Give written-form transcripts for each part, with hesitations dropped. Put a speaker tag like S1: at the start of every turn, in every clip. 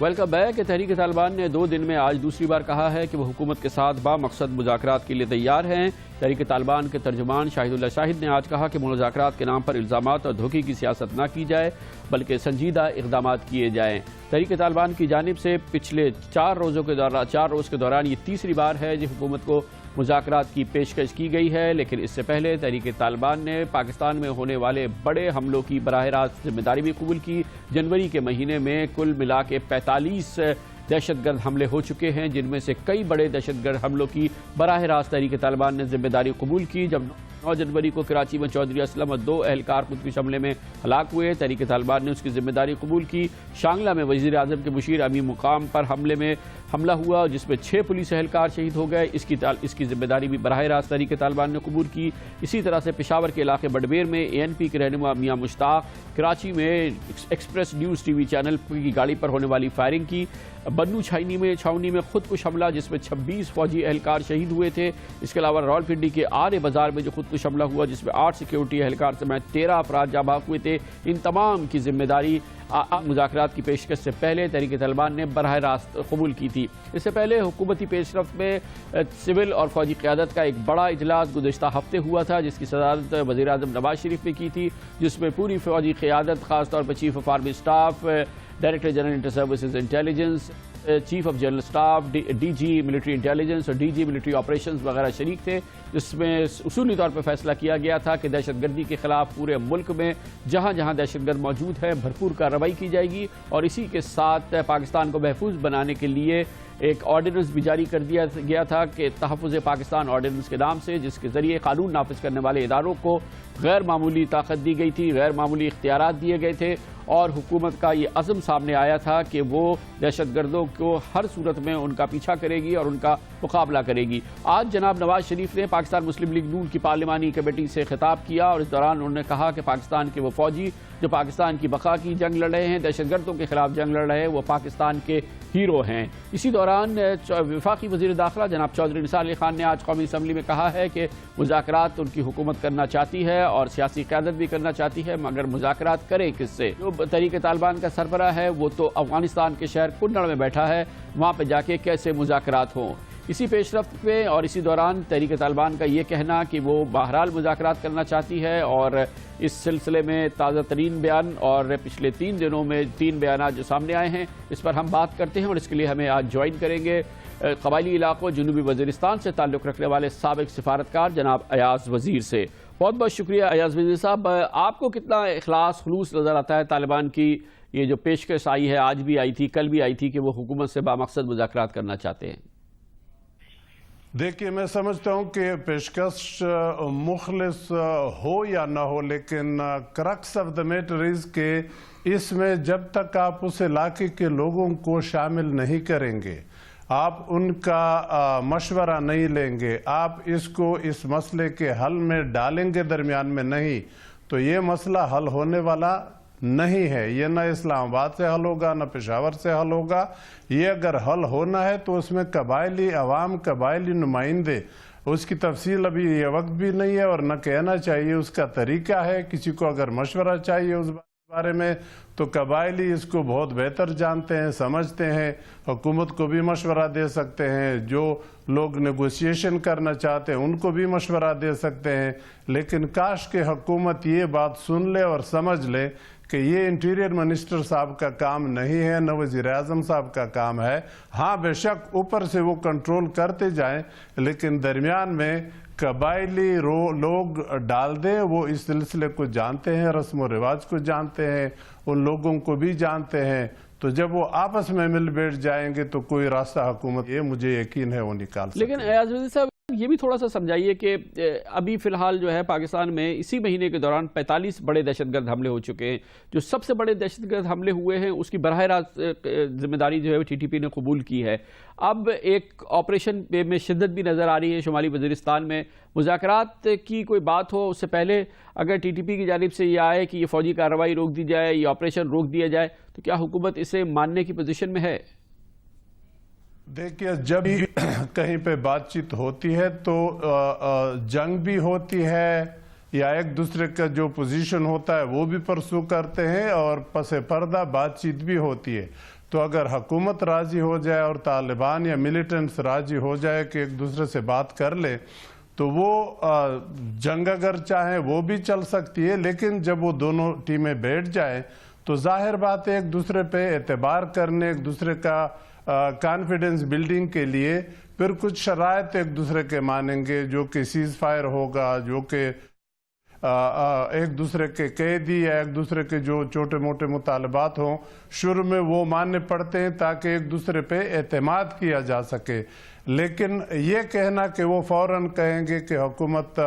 S1: Welcome back. تحریک طالبان نے 2 دن میں آج دوسری بار کہا ہے کہ وہ حکومت کے ساتھ بامقصد مذاکرات کے لیے تیار ہیں۔ تحریک طالبان کے ترجمان شاہد اللہ شاہد نے آج کہا کہ مذاکرات کے نام پر الزامات اور دھوکے کی سیاست نہ کی جائے بلکہ سنجیدہ اقدامات کیے جائیں۔ تحریک طالبان کی جانب سے پچھلے 4 روز کے دوران یہ تیسری بار ہے جب حکومت کو مذاکرات کی پیشکش کی گئی ہے، لیکن اس سے پہلے تحریک طالبان نے پاکستان میں ہونے والے بڑے حملوں کی براہ راست ذمہ داری بھی قبول کی۔ جنوری کے مہینے میں کل ملا کے 45 دہشت گرد حملے ہو چکے ہیں، جن میں سے کئی بڑے دہشت گرد حملوں کی براہ راست تحریک طالبان نے ذمہ داری قبول کی۔ جب 9 جنوری کو کراچی میں چودھری اسلم اور 2 اہلکار خودکش حملے میں ہلاک ہوئے، تحریک طالبان نے اس کی ذمہ داری قبول کی۔ شانگلہ میں وزیر اعظم کے مشیر امیر مقام پر حملہ ہوا جس میں 6 پولیس اہلکار شہید ہو گئے، اس کی ذمہ داری بھی براہ راست تحریک طالبان نے قبول کی۔ اسی طرح سے پشاور کے علاقے بڈبیر میں ANP کے رہنما میاں مشتاق، کراچی میں ایکسپریس نیوز TV چینل کی گاڑی پر ہونے والی فائرنگ کی۔ بنو چھاونی میں خودکش حملہ جس میں 26 فوجی اہلکار شہید ہوئے تھے۔ اس کے علاوہ راولپنڈی کے آرے بازار میں جو خودکش حملہ ہوا جس میں 8 سیکیورٹی اہلکار سمیت 13 افراد جاں بحق ہوئے تھے، ان تمام کی ذمہ داری مذاکرات کی پیشکش سے پہلے تحریک طالبان نے براہ راست قبول کی تھی۔ اس سے پہلے حکومتی پیش رفت میں سول اور فوجی قیادت کا ایک بڑا اجلاس گزشتہ ہفتے ہوا تھا جس کی صدارت وزیر اعظم نواز شریف نے کی تھی، جس میں پوری فوجی قیادت خاص طور پر chief of army staff, director general inter services intelligence, chief of general staff, DG military intelligence اور DG ملٹری آپریشنز وغیرہ شریک تھے، جس میں اصولی طور پر فیصلہ کیا گیا تھا کہ دہشت گردی کے خلاف پورے ملک میں جہاں جہاں دہشت گرد موجود ہے بھرپور کارروائی کی جائے گی، اور اسی کے ساتھ پاکستان کو محفوظ بنانے کے لیے ایک آرڈیننس بھی جاری کر دیا گیا تھا کہ تحفظ پاکستان آرڈیننس کے نام سے، جس کے ذریعے قانون نافذ کرنے والے اداروں کو غیر معمولی طاقت دی گئی تھی، غیر معمولی اختیارات دیے گئے تھے، اور حکومت کا یہ عزم سامنے آیا تھا کہ وہ دہشت گردوں کو ہر صورت میں ان کا پیچھا کرے گی اور ان کا مقابلہ کرے گی۔ آج جناب نواز شریف نے پاکستان مسلم لیگ نون کی پارلیمانی کمیٹی سے خطاب کیا اور اس دوران انہوں نے کہا کہ پاکستان کے وہ فوجی جو پاکستان کی بقا کی جنگ لڑ رہے ہیں، دہشت گردوں کے خلاف جنگ لڑ رہے ہیں، وہ پاکستان کے ہیرو ہیں۔ اسی دوران وفاقی وزیر داخلہ جناب چودھری نثار علی خان نے آج قومی اسمبلی میں کہا ہے کہ مذاکرات ان کی حکومت کرنا چاہتی ہے اور سیاسی قیادت بھی کرنا چاہتی ہے، مگر مذاکرات کرے کس سے؟ جو تحریک طالبان کا سربراہ ہے وہ تو افغانستان کے شہر کنڑ میں بیٹھا ہے، وہاں پہ جا کے کیسے مذاکرات ہوں؟ اسی پیش رفت پہ اور اسی دوران تحریک طالبان کا یہ کہنا کہ وہ بہرحال مذاکرات کرنا چاہتی ہے، اور اس سلسلے میں تازہ ترین بیان اور پچھلے 3 دنوں میں 3 بیانات جو سامنے آئے ہیں اس پر ہم بات کرتے ہیں، اور اس کے لیے ہمیں آج جوائن کریں گے قبائلی علاقوں جنوبی وزیرستان سے تعلق رکھنے والے سابق سفارتکار جناب ایاز وزیر سے۔ بہت بہت شکریہ ایاز وزیر صاحب۔ آپ کو کتنا اخلاص خلوص نظر آتا ہے طالبان کی یہ جو پیشکش آئی ہے، آج بھی آئی تھی، کل بھی آئی تھی، کہ وہ حکومت سے بامقصد مذاکرات کرنا چاہتے ہیں؟
S2: دیکھیے، میں سمجھتا ہوں کہ پیشکش مخلص ہو یا نہ ہو، لیکن crux of the matter is کہ اس میں جب تک آپ اس علاقے کے لوگوں کو شامل نہیں کریں گے، آپ ان کا مشورہ نہیں لیں گے، آپ اس مسئلے کے حل میں ڈالیں گے درمیان میں نہیں، تو یہ مسئلہ حل ہونے والا نہیں ہے۔ یہ نہ اسلام آباد سے حل ہوگا نہ پشاور سے حل ہوگا۔ یہ اگر حل ہونا ہے تو اس میں قبائلی عوام، قبائلی نمائندے، اس کی تفصیل ابھی یہ وقت بھی نہیں ہے اور نہ کہنا چاہیے، اس کا طریقہ ہے۔ کسی کو اگر مشورہ چاہیے اس بارے میں تو قبائلی اس کو بہت بہتر جانتے ہیں، سمجھتے ہیں، حکومت کو بھی مشورہ دے سکتے ہیں، جو لوگ نیگوسیشن کرنا چاہتے ہیں ان کو بھی مشورہ دے سکتے ہیں، لیکن کاش کہ حکومت یہ بات سن لے اور سمجھ لے کہ یہ انٹیریئر منسٹر صاحب کا کام نہیں ہے، نہ وزیر اعظم صاحب کا کام ہے۔ ہاں بے شک اوپر سے وہ کنٹرول کرتے جائیں، لیکن درمیان میں قبائلی لوگ ڈال دیں، وہ اس سلسلے کو جانتے ہیں، رسم و رواج کو جانتے ہیں، ان لوگوں کو بھی جانتے ہیں، تو جب وہ آپس میں مل بیٹھ جائیں گے تو کوئی راستہ حکومت، یہ مجھے یقین ہے، وہ نکال سکتے ہیں۔
S1: لیکن ایاز وزیر صاحب یہ بھی تھوڑا سا سمجھائیے کہ ابھی فی الحال جو ہے پاکستان میں اسی مہینے کے دوران 45 بڑے دہشت گرد حملے ہو چکے ہیں، جو سب سے بڑے دہشت گرد حملے ہوئے ہیں اس کی براہ راست ذمہ داری جو ہے TTP نے قبول کی ہے۔ اب ایک آپریشن میں شدت بھی نظر آ رہی ہے شمالی وزیرستان میں۔ مذاکرات کی کوئی بات ہو اس سے پہلے اگر TTP کی جانب سے یہ آئے کہ یہ فوجی کارروائی روک دی جائے، یہ آپریشن روک دیا جائے، تو کیا حکومت اسے ماننے کی پوزیشن میں ہے؟
S2: دیکھیے، جب کہیں پہ بات چیت ہوتی ہے تو جنگ بھی ہوتی ہے، या एक दूसरे का जो पोजीशन होता है वो भी परसू करते हैं और पस पर्दा बातचीत भी होती है। तो अगर हुकूमत राजी हो जाए और तालिबान या मिलिटेंट्स राजी हो जाए कि एक दूसरे से बात कर ले तो वो जंग अगर चाहे वो भी चल सकती है, लेकिन जब वो दोनों टीमें बैठ जाए तो जाहिर बात है एक दूसरे पे एतबार करने, एक दूसरे का कॉन्फिडेंस बिल्डिंग के लिए फिर कुछ शराइत एक दूसरे के मानेंगे, जो कि सीज फायर होगा, जो कि एक दूसरे के कैदी या एक दूसरे के जो छोटे मोटे मुतालबात हों शुरू में वो मानने पड़ते हैं ताकि एक दूसरे पे एतमाद किया जा सके। लेकिन ये कहना कि वो फौरन कहेंगे कि हुकूमत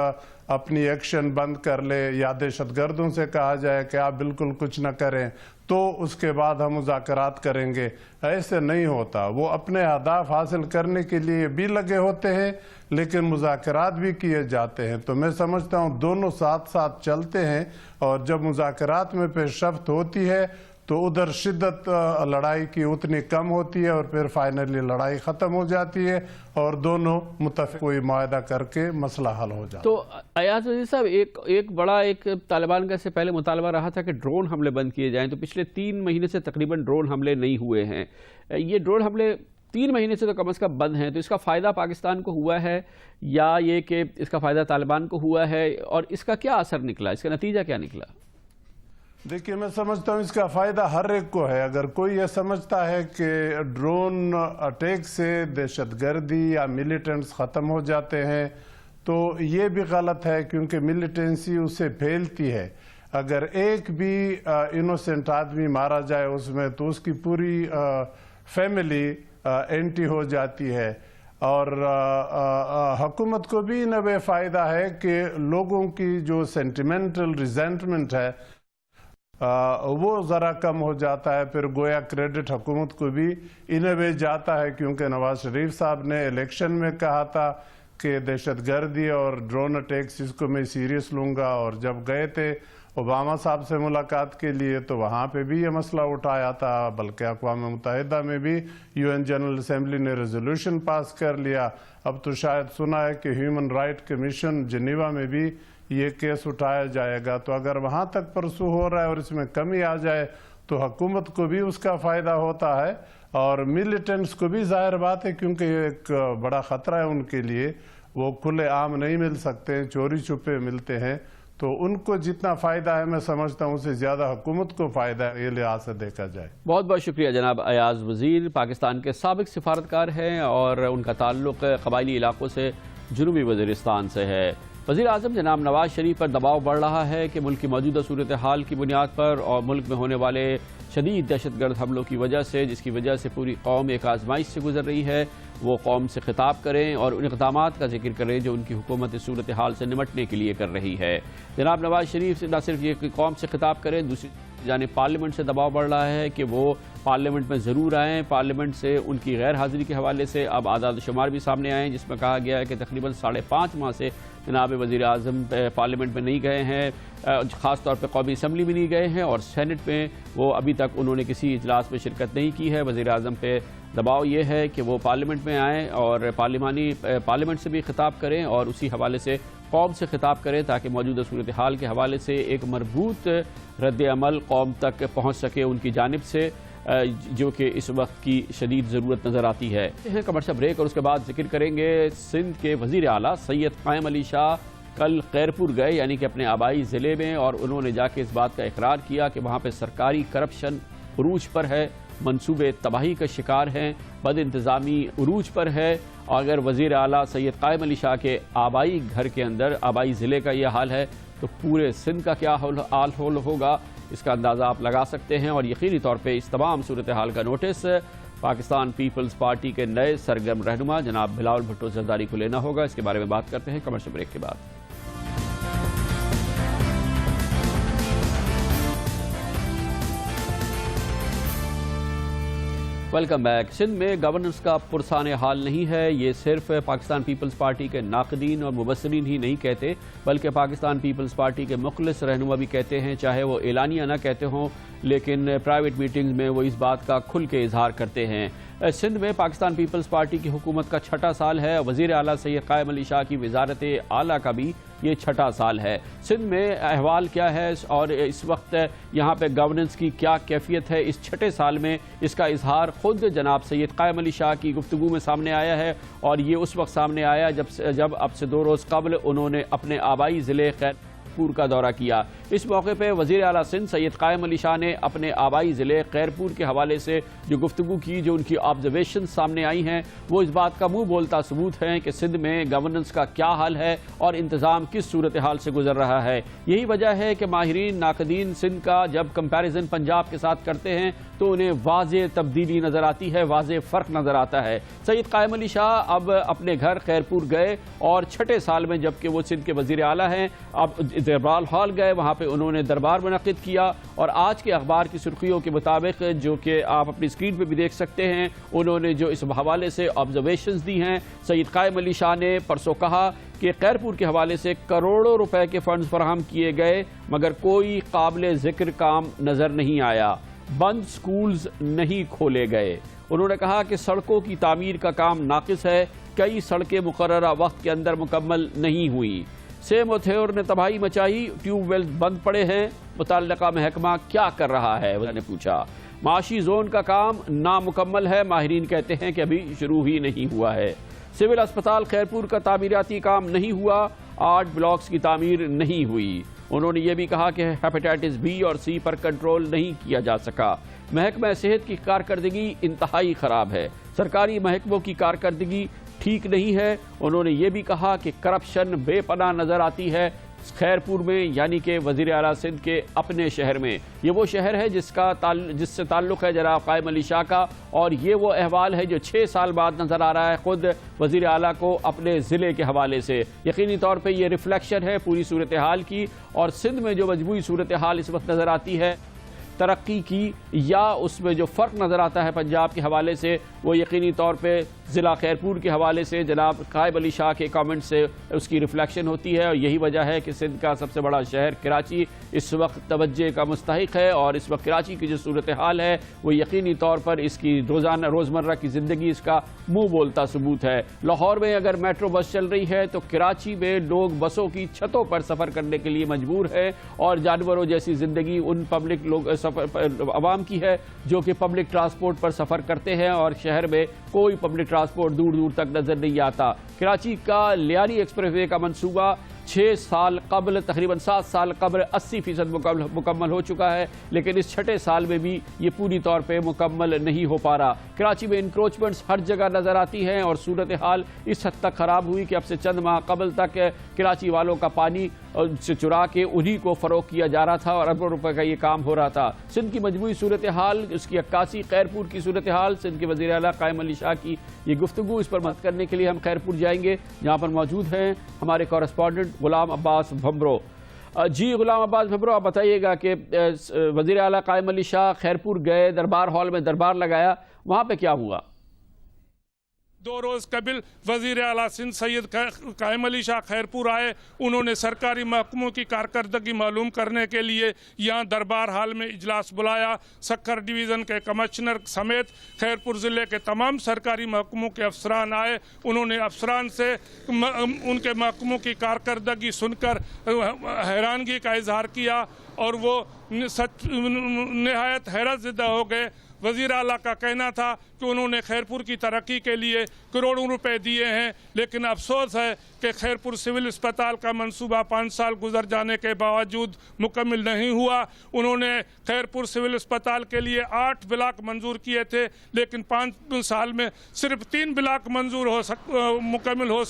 S2: अपनी एक्शन बंद कर ले या दहशतगर्दों से कहा जाए कि आप बिल्कुल कुछ न करें तो उसके बाद हम मुज़ाकरात करेंगे, ऐसे नहीं होता। वो अपने अहदाफ हासिल करने के लिए भी लगे होते हैं लेकिन मुज़ाकरात भी किए जाते हैं। तो मैं समझता हूँ दोनों साथ साथ चलते हैं और जब मुज़ाकरात में पेशरफ्त होती है तो उधर शिद्दत लड़ाई की उतनी कम होती है और फिर फाइनली लड़ाई ख़त्म हो जाती है और दोनों मुत्तफ़िक़ कोई मुआहदा करके मसला हल हो जाता है।
S1: तो अयाज वज़ीर साहब, एक बड़ा तालिबान का इससे पहले मुतालबा रहा था कि ड्रोन हमले बंद किए जाएं, तो पिछले 3 महीने से तकरीबन ड्रोन हमले नहीं हुए हैं। ये ड्रोन हमले 3 महीने से तो कम से कम बंद हैं, तो इसका फ़ायदा पाकिस्तान को हुआ है या ये कि इसका फ़ायदा तालिबान को हुआ है, और इसका क्या असर निकला, इसका नतीजा क्या निकला?
S2: देखिए, मैं समझता हूँ इसका फ़ायदा हर एक को है। अगर कोई ये समझता है कि ड्रोन अटैक से दहशतगर्दी या मिलिटेंट्स ख़त्म हो जाते हैं तो ये भी गलत है, क्योंकि मिलिटेंसी उससे फैलती है। अगर एक भी इनोसेंट आदमी मारा जाए उसमें तो उसकी पूरी फैमिली एंटी हो जाती है। और हुकूमत को भी इन वे फ़ायदा है कि लोगों की जो सेंटिमेंटल रिजेंटमेंट है वो ज़रा कम हो जाता है। फिर गोया क्रेडिट हुकूमत को भी इन वे जाता है, क्योंकि नवाज शरीफ साहब ने इलेक्शन में कहा था कि दहशतगर्दी और ड्रोन अटैक्स इसको मैं सीरियस लूँगा, और जब गए थे ओबामा साहब से मुलाकात के लिए तो वहाँ पे भी ये मसला उठाया था, बल्कि अक़वाम मुत्तहिदा में भी UN जनरल असेंबली ने रेजोल्यूशन पास कर लिया। अब तो शायद सुना है कि ह्यूमन राइट कमीशन जिनेवा में भी ये केस उठाया जाएगा। तो अगर वहाँ तक परसू हो रहा है और इसमें कमी आ जाए तो हुकूमत को भी उसका फ़ायदा होता है और मिलिटेंट्स को भी, जाहिर बात है, क्योंकि ये एक बड़ा ख़तरा है उनके लिए, वो खुले आम नहीं मिल सकते, चोरी छुपे मिलते हैं। तो उनको जितना फ़ायदा है मैं समझता हूँ उससे ज़्यादा हुकूमत को फ़ायदा है, ये लिहाज से देखा जाए।
S1: बहुत बहुत शुक्रिया जनाब अयाज वज़ीर, पाकिस्तान के साबिक़ सिफारतकार हैं और उनका ताल्लुक़ क़बायली इलाकों से जनूबी वज़ीरिस्तान से है। वज़ीर आज़म जनाब नवाज शरीफ पर दबाव बढ़ रहा है कि मुल्क की मौजूदा सूरत हाल की बुनियाद पर और मुल्क में होने वाले शदीद दहशतगर्द हमलों की वजह से, जिसकी वजह से पूरी कौम एक आजमाइश से गुजर रही है, वो कौम से खिताब करें और उन इक़दामात का जिक्र करें जो उनकी हुकूमत इस सूरत हाल से निमटने के लिए कर रही है। जनाब नवाज शरीफ न सिर्फ ये कौम से खिताब करें, दूसरी जानिब पार्लियामेंट से दबाव बढ़ रहा है कि वो पार्लियामेंट में ज़रूर आएँ। पार्लियामेंट से उनकी गैर हाज़िरी के हवाले से अब आदाद शुमार भी सामने आए, जिसमें कहा गया है कि तकरीबन 5.5 माह से जनाब वज़ीर आज़म पार्लियामेंट में नहीं गए हैं, ख़ास तौर पर कौमी असम्बली में नहीं गए हैं, और सेनेट में वो अभी तक उन्होंने किसी इजलास में शिरकत नहीं की है। वज़ीर आज़म पे दबाव ये है कि वो पार्लियामेंट में आएँ और पार्लियामेंट से भी खिताब करें और उसी हवाले से कौम से खिताब करें, ताकि मौजूदा सूरत हाल के हवाले से एक मरबूत रद्द अमल कौम तक पहुँच सके उनकी जानिब से, जो कि इस वक्त की शदीद ज़रूरत नज़र आती है। कमर्शियल ब्रेक और उसके बाद जिक्र करेंगे सिंध के वज़ीर आला सैयद क़ायम अली शाह कल खैरपुर गए, यानी कि अपने आबाई ज़िले में, और उन्होंने जाके इस बात का इकरार किया कि वहाँ पर सरकारी करप्शन उरूज पर है, मनसूबे तबाही का शिकार हैं, बद इंतज़ामी उरूज पर है। और अगर वज़ीर आला सैयद क़ायम अली शाह के आबाई घर के अंदर, आबाई ज़िले का यह हाल है, तो पूरे सिंध का क्या हाल होगा, इसका अंदाज़ा आप लगा सकते हैं। और यकीनी तौर पे इस तमाम सूरत हाल का नोटिस पाकिस्तान पीपल्स पार्टी के नए सरगर्म रहनुमा जनाब बिलावल भुट्टो ज़रदारी को लेना होगा। इसके बारे में बात करते हैं कमर्शियल ब्रेक के बाद। Welcome back. सिंध में गवर्नेंस का पुरसान हाल नहीं है, ये सिर्फ पाकिस्तान पीपल्स पार्टी के नाक़दीन और मुबस्सिरीन ही नहीं कहते, बल्कि पाकिस्तान पीपल्स पार्टी के मुखलिस रहनुमा भी कहते हैं, चाहे वो एलानिया ना कहते हों, लेकिन प्राइवेट मीटिंग्स में वो इस बात का खुल के इजहार करते हैं। सिंध में पाकिस्तान पीपल्स पार्टी की हुकूमत का छठा साल है। वज़ीर आला सैयद कायम अली शाह की वज़ारत आला का भी ये छठा साल है। सिंध में अहवाल क्या है और इस वक्त यहाँ पे गवर्नेंस की क्या कैफियत है, इस छठे साल में इसका इजहार खुद जनाब सैयद कायम अली शाह की गुफ्तगू में सामने आया है। और ये उस वक्त सामने आया जब अब से 2 रोज़ कबल उन्होंने अपने आबाई ज़िले खैरपुर का दौरा किया। इस मौके पर वज़ीर आला सिंध सैयद कायम अली शाह ने अपने आबाई ज़िले खैरपुर के हवाले से जो गुफ्तगू की, जो उनकी ऑब्जर्वेशन सामने आई हैं, वो इस बात का मुंह बोलता सबूत है कि सिंध में गवर्नेंस का क्या हाल है और इंतज़ाम किस सूरत हाल से गुजर रहा है। यही वजह है कि माहिरीन नाकदीन सिंध का जब कंपैरिजन पंजाब के साथ करते हैं तो उन्हें वाज़े तब्दीली नज़र आती है, वाज़े फ़र्क नज़र आता है। सैयद कायम अली शाह अब अपने घर खैरपुर गए और छठे साल में जबकि वो सिंध के वज़ीर आला हैं, अब दरबार हॉल गए, वहाँ पे उन्होंने दरबार मुनक़िद किया। और आज के अखबार की सुर्खियों के मुताबिक, जो कि आप अपनी स्क्रीन पे भी देख सकते हैं, उन्होंने जो इस हवाले से ऑब्जर्वेशंस दी हैं, सैयद कायम अली शाह ने परसों कहा कि खैरपुर के हवाले से करोड़ों रुपए के फंड्स फराहम किए गए मगर कोई काबिल ज़िक्र काम नज़र नहीं आया, बंद स्कूल्स नहीं खोले गए। उन्होंने कहा कि सड़कों की तामीर का काम नाक़िस है, कई सड़कें मुकर्ररा वक्त के अंदर मुकम्मल नहीं हुई। सेम और थ्योर ने तबाही मचाई, ट्यूबवेल बंद पड़े हैं, मुतल्लिका महकमा क्या कर रहा है, उन्होंने पूछा। माशी जोन का काम नामुकम्मल है, माहिरीन कहते हैं कि अभी शुरू ही नहीं हुआ है। सिविल अस्पताल खैरपुर का तामीराती काम नहीं हुआ, 8 ब्लॉक्स की तामीर नहीं हुई। उन्होंने ये भी कहा कि हेपेटाइटिस बी और सी पर कंट्रोल नहीं किया जा सका। महकमा सेहत की कारकर्दगी इंतहाई ख़राब है, सरकारी महकमों की कारकर्दगी ठीक नहीं है। उन्होंने ये भी कहा कि करप्शन बेपनाह नज़र आती है खैरपुर में, यानी कि वज़ीर आला सिंध के अपने शहर में। ये वो शहर है जिससे ताल्लुक़ है जनाब कायम अली शाह का, और ये वो अहवाल है जो 6 साल बाद नज़र आ रहा है खुद वज़ीर आला को अपने ज़िले के हवाले से। यकीनी तौर पर यह रिफ्लेक्शन है पूरी सूरत हाल की, और सिंध में जो मजमूई सूरत हाल इस वक्त नज़र आती है तरक्की की, या उसमें जो फ़र्क नज़र आता है पंजाब के हवाले से, वो यकीनी तौर पे ज़िला खैरपुर के हवाले से जनाब कायम अली शाह के कमेंट से उसकी रिफ्लेक्शन होती है। और यही वजह है कि सिंध का सबसे बड़ा शहर कराची इस वक्त तवज्जो का मुस्तहिक है, और इस वक्त कराची की जो सूरत हाल है वो यकीनी तौर पर इसकी रोज़मर्रा की ज़िंदगी इसका मुँह बोलता सबूत है। लाहौर में अगर मेट्रो बस चल रही है तो कराची में लोग बसों की छतों पर सफ़र करने के लिए मजबूर है, और जानवरों जैसी ज़िंदगी उन पब्लिक लोग अवाम की है जो कि पब्लिक ट्रांसपोर्ट पर सफ़र करते हैं, और शहर में कोई पब्लिक ट्रांसपोर्ट दूर दूर तक नज़र नहीं आता। कराची का लियारी एक्सप्रेसवे का मंसूबा 6 साल कबल, तकरीबन 7 साल कबल 80% मुकम्मल हो चुका है, लेकिन इस छठे साल में भी ये पूरी तौर पे मुकम्मल नहीं हो पा रहा। कराची में इंक्रोचमेंट्स हर जगह नज़र आती हैं, और सूरत हाल इस हद तक ख़राब हुई कि अब से चंद माह कबल तक कराची वालों का पानी से चुरा के उन्हीं को फ़रोख्त किया जा रहा था, और अरबों रुपए का ये काम हो रहा था। सिंध की मजमूई सूरत हाल, उसकी अक्कासी, खैरपुर की सूरत हाल, सिंध के वज़ीर आला कायम अली शाह की ये गुफ्तगू, इस पर मदद करने के लिए हम खैरपुर जाएंगे, जहाँ पर मौजूद हैं हमारे कॉरेस्पॉन्डेंट गुलाम अब्बास भंबरो। जी गुलाम अब्बास भंबरो, आप बताइएगा कि वज़ीर आला कायम अली शाह खैरपुर गए, दरबार हॉल में दरबार लगाया, वहाँ पे क्या हुआ?
S3: 2 रोज़ कबिल वज़ीर आला सिंध सैयद कायम अली शाह खैरपुर आए। उन्होंने सरकारी महकमों की कारकर्दगी मालूम करने के लिए यहाँ दरबार हाल में इजलास बुलाया। सक्खर डिवीज़न के कमिश्नर समेत खैरपुर ज़िले के तमाम सरकारी महकमों के अफसरान आए। उन्होंने अफसरान से उनके महकमों की कारकर्दगी सुनकर हैरानगी का इजहार किया, और वो नहायत हैरत ज़दा हो गए। वज़ीर आला का कहना था कि उन्होंने खैरपुर की तरक्की के लिए करोड़ों रुपए दिए हैं, लेकिन अफसोस है कि खैरपुर सिविल अस्पताल का मंसूबा 5 साल गुजर जाने के बावजूद मुकम्मल नहीं हुआ। उन्होंने खैरपुर सिविल अस्पताल के लिए 8 ब्लॉक मंजूर किए थे, लेकिन 5 साल में सिर्फ 3 ब्लॉक मंजूर मुकम्मल हो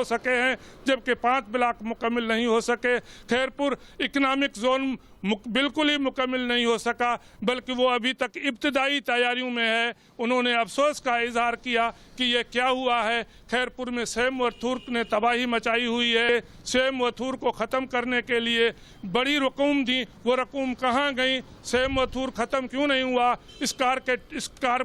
S3: सके हैं, जबकि 5 ब्लॉक मुकम्मल नहीं हो सके। खैरपुर इकनॉमिक जोन बिल्कुल ही मुकम्मल नहीं हो सका, बल्कि वो अभी तक इब्तदाई तैयारियों में है। उन्होंने अफसोस का इजहार किया कि ये क्या हुआ है। खैरपुर में सेम और थूर ने तबाही मचाई हुई है। सेम और थूर को ख़त्म करने के लिए बड़ी रकूम दी, वो रकूम कहाँ गई? सेम और थूर ख़त्म क्यों नहीं हुआ? इस कार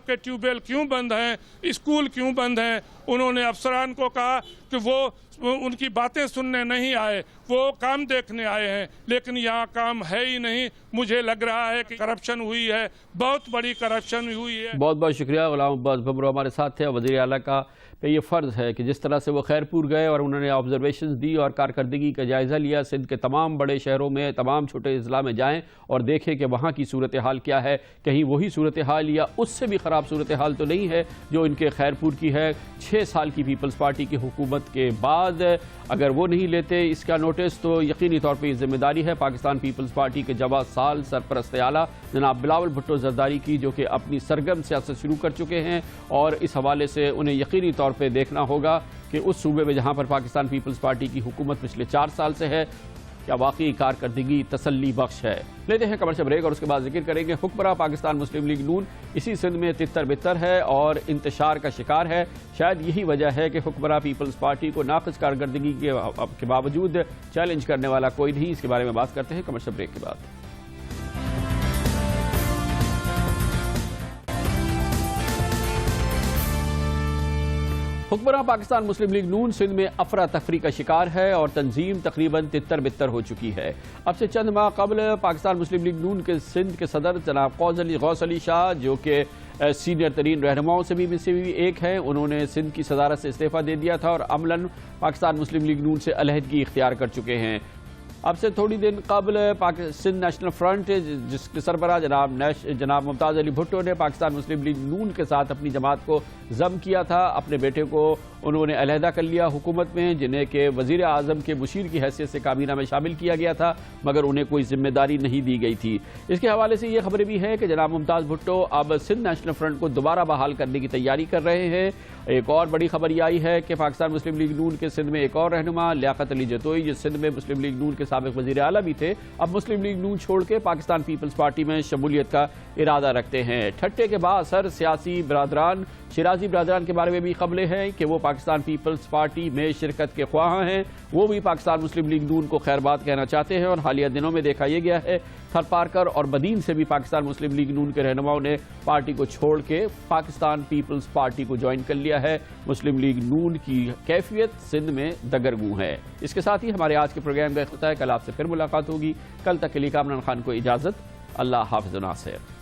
S3: के ट्यूबवेल क्यों बंद हैं? स्कूल क्यों बंद हैं? उन्होंने अफसरान को कहा कि वो उनकी बातें सुनने नहीं आए, वो काम देखने आए हैं, लेकिन यहाँ काम है ही नहीं। मुझे लग रहा है कि करप्शन हुई है, बहुत बड़ी करप्शन हुई है।
S1: बहुत बहुत शुक्रिया गुलाम अब्बास भमरू हमारे साथ थे। और वज़ीर आला का पे ये फ़र्ज़ है कि जिस तरह से वो खैरपुर गए और उन्होंने ऑब्जर्वेशंस दी और कारकर्दगी का जायज़ा लिया, सिंध के तमाम बड़े शहरों में, तमाम छोटे अज़ला में जाएँ और देखें कि वहाँ की सूरत हाल क्या है, कहीं वही सूरत हाल या उससे भी ख़राब सूरत हाल तो नहीं है जो इनके खैरपुर की है। 6 साल की पीपल्स पार्टी की हुकूमत के बाद अगर वो नहीं लेते इसका नोटिस तो यकीनी तौर पर ज़िम्मेदारी है पाकिस्तान पीपल्स पार्टी के जवा साल सरपरस्त आला जनाब बिलावल भुट्टो ज़रदारी की, जो कि अपनी सरगर्म सियासत शुरू कर चुके हैं। और इस हवाले से उन्हें यकीनी तौर पे देखना होगा कि उस सूबे में जहां पर पाकिस्तान पीपल्स पार्टी की हुकूमत पिछले 4 साल से है, क्या वाकई कारकर्दगी तसल्ली बख्श है। लेते हैं कमर्शियल ब्रेक और उसके बाद जिक्र करेंगे हुक्मरान पाकिस्तान मुस्लिम लीग नून इसी सिंध में तितर बितर है और इंतशार का शिकार है। शायद यही वजह है कि हुक्मरान पीपल्स पार्टी को नाक़िस कारकर्दगी के बावजूद चैलेंज करने वाला कोई नहीं। इसके बारे में बात करते हैं कमर्शियल ब्रेक के बाद। हुक्मरान पाकिस्तान मुस्लिम लीग नून सिंध में अफरा तफरी का शिकार है और तंजीम तकरीबन तितर बितर हो चुकी है। अब से चंद माह कबल पाकिस्तान मुस्लिम लीग नून के सिंध के सदर जनाब गौस अली शाह, जो कि सीनियर तरीन रहनुमाओं से भी एक हैं, उन्होंने सिंध की सदारत से इस्तीफा दे दिया था और अमलन पाकिस्तान मुस्लिम लीग नून से अलहदगी इख्तियार कर चुके हैं। अब से थोड़ी दिन कबल सिंध नेशनल फ्रंट जिसके सरबराह जनाब मुमताज़ अली भुट्टो ने पाकिस्तान मुस्लिम लीग नून के साथ अपनी जमात को ज़म किया था। अपने बेटे को उन्होंने अलहदा कर लिया हुकूमत में, जिन्हें के वज़ीर आज़म के मुशीर की हैसियत से काबीना में शामिल किया गया था, मगर उन्हें कोई जिम्मेदारी नहीं दी गई थी। इसके हवाले से ये खबरें भी हैं कि जनाब मुमताज़ भुट्टो अब सिंध नेशनल फ्रंट को दोबारा बहाल करने की तैयारी कर रहे हैं। एक और बड़ी खबर यह आई है कि पाकिस्तान मुस्लिम लीग नून के सिंध में एक और रहनुमा लियाकत अली जतोई, जो सिंध में मुस्लिम लीग नून के साबिक वज़ीर आला भी थे, अब मुस्लिम लीग नून छोड़ के पाकिस्तान पीपल्स पार्टी में शमूलियत का इरादा रखते हैं। ठट्टे के बाद सर सियासी बरादरान शिराजी बरादरान के बारे में भी खबरें हैं कि वो पाकिस्तान पीपल्स पार्टी में शिरकत के ख्वाह हैं। वो भी पाकिस्तान मुस्लिम लीग नून को खैरबाद कहना चाहते हैं और हालिया दिनों में देखा यह गया है थरपारकर और बदीन से भी पाकिस्तान मुस्लिम लीग नून के रहनुमाओं ने पार्टी को छोड़ के पाकिस्तान पीपल्स पार्टी को ज्वाइन कर लिया है। मुस्लिम लीग नून की कैफियत सिंध में दगरगू है। इसके साथ ही हमारे आज के प्रोग्राम का इख्तिताम है। कल आपसे फिर मुलाकात होगी। कल तक के लिए कामरान खान को इजाज़त। अल्लाह हाफ़िज़ नासिर।